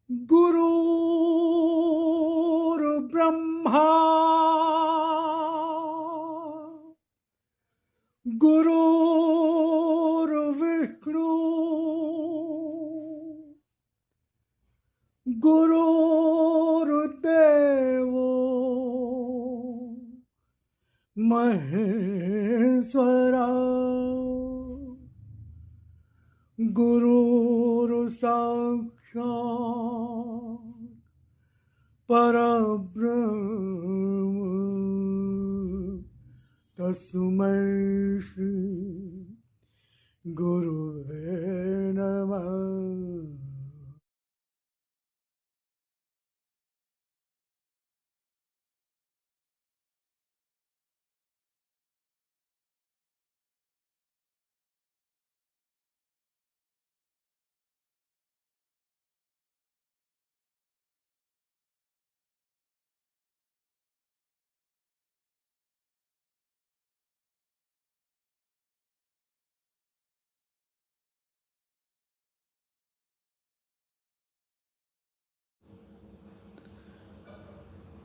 गुरुर्ब्रह्मा गुरुर्विष्णु गुरुर्देवो महेश्वरा गुरुर्साक्षात् परब्रह्म तस्मै श्री गुरुवे नमः।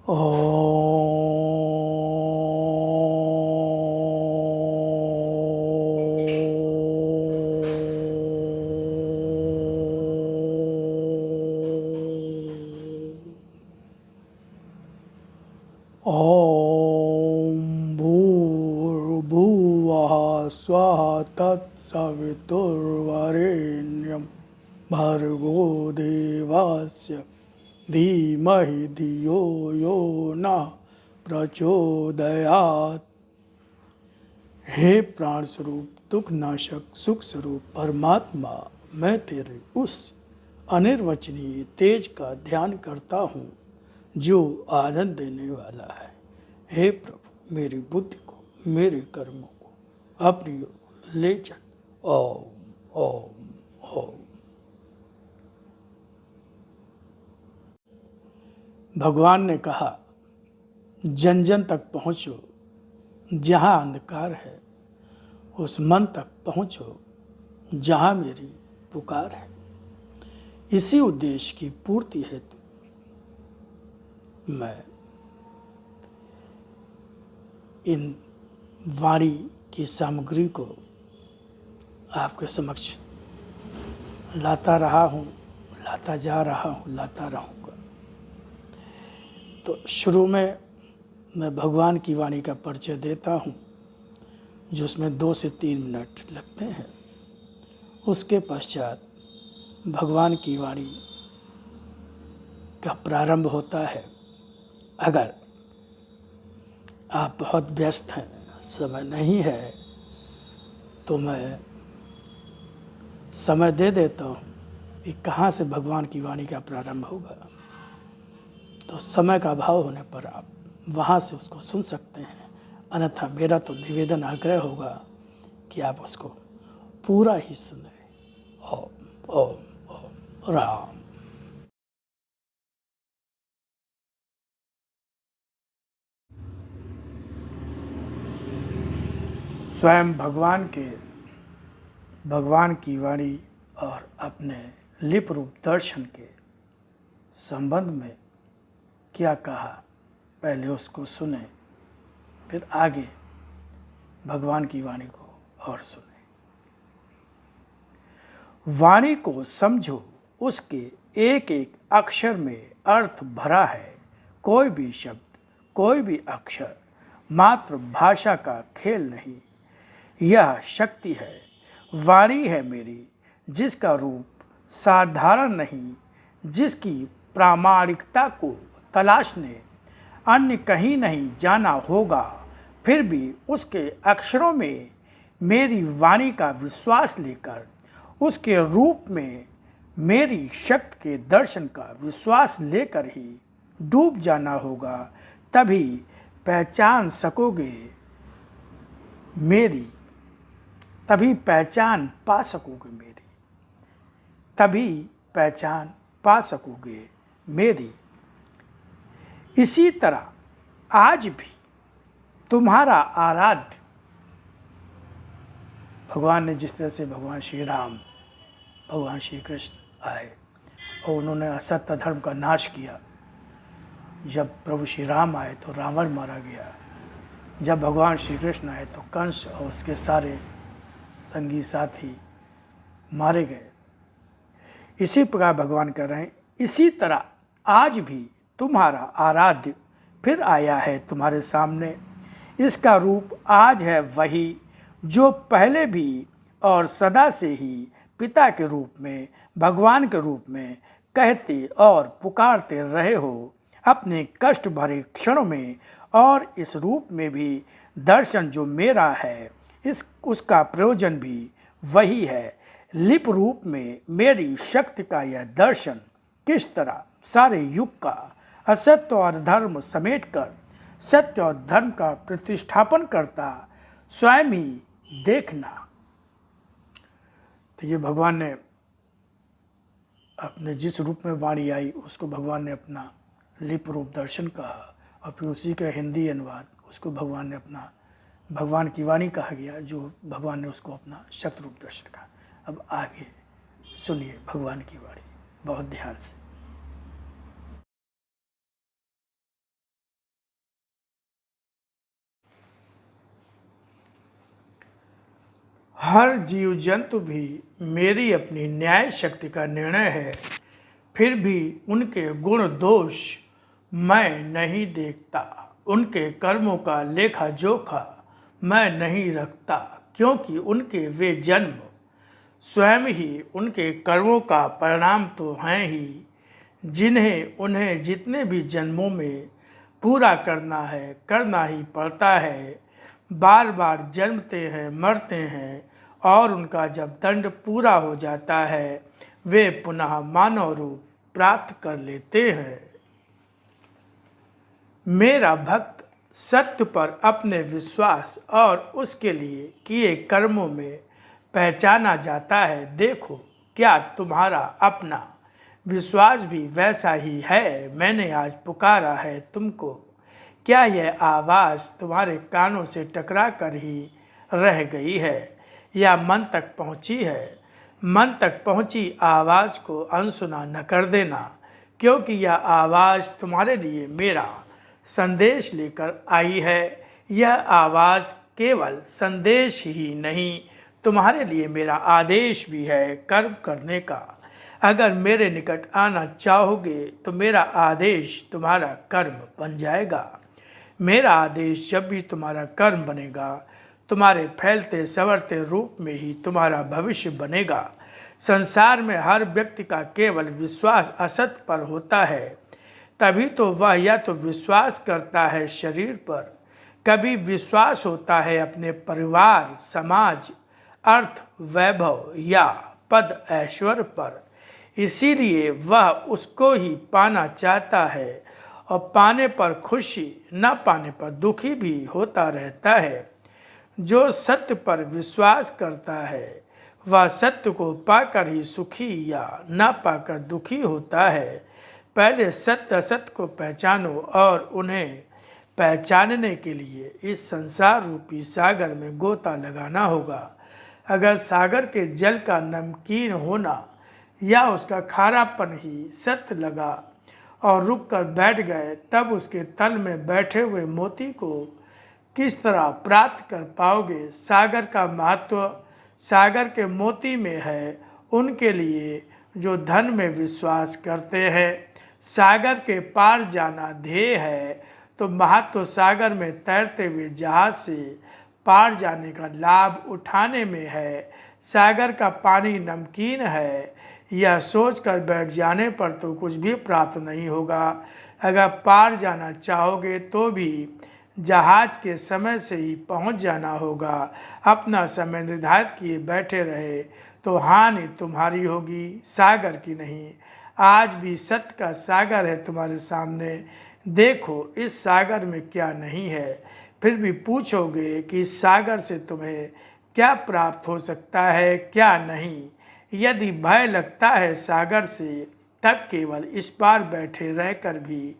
ॐ भूर्भुवः स्वः तत्सवितुर्वरेण्यं भर्गो देवस्य धीमहि धियो यो नः प्रचोदयात्। हे प्राण स्वरूप, दुख नाशक, सुख स्वरूप परमात्मा, मैं तेरे उस अनिर्वचनीय तेज का ध्यान करता हूँ जो आनंद देने वाला है। हे प्रभु, मेरी बुद्धि को, मेरे कर्मों को अपनी ओर ले चल। ओम ओम ओम। भगवान ने कहा, जन जन तक पहुँचो, जहाँ अंधकार है उस मन तक पहुँचो जहाँ मेरी पुकार है। इसी उद्देश्य की पूर्ति हेतु मैं इन वाणी की सामग्री को आपके समक्ष लाता रहा हूँ, लाता जा रहा हूँ, लाता रहूँगा। तो शुरू में मैं भगवान की वाणी का परिचय देता हूँ, जिसमें 2 से 3 मिनट लगते हैं। उसके पश्चात भगवान की वाणी का प्रारंभ होता है। अगर आप बहुत व्यस्त हैं, समय नहीं है, तो मैं समय दे देता हूँ कि कहाँ से भगवान की वाणी का प्रारंभ होगा। तो समय का अभाव होने पर आप वहाँ से उसको सुन सकते हैं, अन्यथा मेरा तो निवेदन आग्रह होगा कि आप उसको पूरा ही सुने। ओम ओम ओम राम। स्वयं भगवान की वाणी और अपने लिप रूप दर्शन के संबंध में क्या कहा, पहले उसको सुने, फिर आगे भगवान की वाणी को और सुने। वाणी को समझो, उसके एक एक अक्षर में अर्थ भरा है। कोई भी शब्द, कोई भी अक्षर मात्र भाषा का खेल नहीं, यह शक्ति है। वाणी है मेरी, जिसका रूप साधारण नहीं, जिसकी प्रामाणिकता को तलाशने अन्य कहीं नहीं जाना होगा। फिर भी उसके अक्षरों में मेरी वाणी का विश्वास लेकर, उसके रूप में मेरी शक्ति के दर्शन का विश्वास लेकर ही डूब जाना होगा। तभी पहचान सकोगे मेरी, तभी पहचान पा सकोगे मेरी, तभी पहचान पा सकोगे मेरी। इसी तरह आज भी तुम्हारा आराध्य भगवान ने जिस तरह से भगवान श्री राम, भगवान श्री कृष्ण आए और उन्होंने असत्य धर्म का नाश किया। जब प्रभु श्री राम आए तो रावण मारा गया। जब भगवान श्री कृष्ण आए तो कंस और उसके सारे संगी साथी मारे गए। इसी प्रकार भगवान कर रहे हैं, इसी तरह आज भी तुम्हारा आराध्य फिर आया है तुम्हारे सामने। इसका रूप आज है वही जो पहले भी और सदा से ही पिता के रूप में, भगवान के रूप में कहते और पुकारते रहे हो अपने कष्ट भरे क्षणों में। और इस रूप में भी दर्शन जो मेरा है उसका प्रयोजन भी वही है। लिप रूप में मेरी शक्ति का यह दर्शन किस तरह सारे युग का असत्य और धर्म समेटकर सत्य और धर्म का प्रतिष्ठापन करता स्वयं ही देखना। तो ये भगवान ने अपने जिस रूप में वाणी आई उसको भगवान ने अपना लिप रूप दर्शन कहा, और फिर उसी का हिंदी अनुवाद उसको भगवान ने अपना भगवान की वाणी कहा गया, जो भगवान ने उसको अपना शक्ति रूप दर्शन कहा। अब आगे सुनिए भगवान की वाणी बहुत ध्यान से। हर जीव जंतु भी मेरी अपनी न्याय शक्ति का निर्णय है, फिर भी उनके गुण दोष मैं नहीं देखता। उनके कर्मों का लेखा जोखा मैं नहीं रखता, क्योंकि उनके वे जन्म स्वयं ही उनके कर्मों का परिणाम तो हैं ही, जिन्हें उन्हें जितने भी जन्मों में पूरा करना ही पड़ता है। बार बार जन्मते हैं, मरते हैं, और उनका जब दंड पूरा हो जाता है वे पुनः मानव रूप प्राप्त कर लेते हैं। मेरा भक्त सत्य पर अपने विश्वास और उसके लिए किए कर्मों में पहचाना जाता है। देखो क्या तुम्हारा अपना विश्वास भी वैसा ही है? मैंने आज पुकारा है तुमको, क्या यह आवाज़ तुम्हारे कानों से टकरा कर ही रह गई है या मन तक पहुंची है? मन तक पहुंची आवाज़ को अनसुना न कर देना, क्योंकि यह आवाज़ तुम्हारे लिए मेरा संदेश लेकर आई है। यह आवाज़ केवल संदेश ही नहीं, तुम्हारे लिए मेरा आदेश भी है कर्म करने का। अगर मेरे निकट आना चाहोगे तो मेरा आदेश तुम्हारा कर्म बन जाएगा। मेरा आदेश जब भी तुम्हारा कर्म बनेगा, तुम्हारे फैलते संवरते रूप में ही तुम्हारा भविष्य बनेगा। संसार में हर व्यक्ति का केवल विश्वास असत्य पर होता है, तभी तो वह या तो विश्वास करता है शरीर पर, कभी विश्वास होता है अपने परिवार, समाज, अर्थ, वैभव या पद ऐश्वर्य पर। इसीलिए वह उसको ही पाना चाहता है और पाने पर खुशी, न पाने पर दुखी भी होता रहता है। जो सत्य पर विश्वास करता है वह सत्य को पाकर ही सुखी या न पाकर दुखी होता है। पहले सत्य असत्य को पहचानो और उन्हें पहचानने के लिए इस संसार रूपी सागर में गोता लगाना होगा। अगर सागर के जल का नमकीन होना या उसका खारापन ही सत्य लगा और रुक कर बैठ गए, तब उसके तल में बैठे हुए मोती को किस तरह प्राप्त कर पाओगे? सागर का महत्व सागर के मोती में है। उनके लिए जो धन में विश्वास करते हैं, सागर के पार जाना ध्येय है, तो महत्व सागर में तैरते हुए जहाज से पार जाने का लाभ उठाने में है। सागर का पानी नमकीन है, यह सोच कर बैठ जाने पर तो कुछ भी प्राप्त नहीं होगा। अगर पार जाना चाहोगे तो भी जहाज के समय से ही पहुंच जाना होगा। अपना समय निर्धारित किए बैठे रहे तो हानि तुम्हारी होगी, सागर की नहीं। आज भी सत्य का सागर है तुम्हारे सामने, देखो इस सागर में क्या नहीं है। फिर भी पूछोगे कि इस सागर से तुम्हें क्या प्राप्त हो सकता है, क्या नहीं। यदि भय लगता है सागर से, तब केवल इस पार बैठे रहकर भी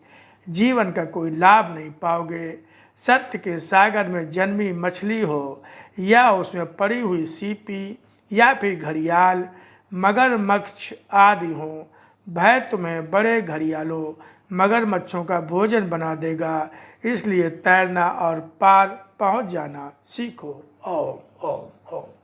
जीवन का कोई लाभ नहीं पाओगे। सत्य के सागर में जन्मी मछली हो या उसमें पड़ी हुई सीपी या फिर घड़ियाल, मगरमच्छ आदि हो, भय तुम्हें बड़े घड़ियालों मगरमच्छों का भोजन बना देगा, इसलिए तैरना और पार पहुंच जाना सीखो। ओम ओम ओम।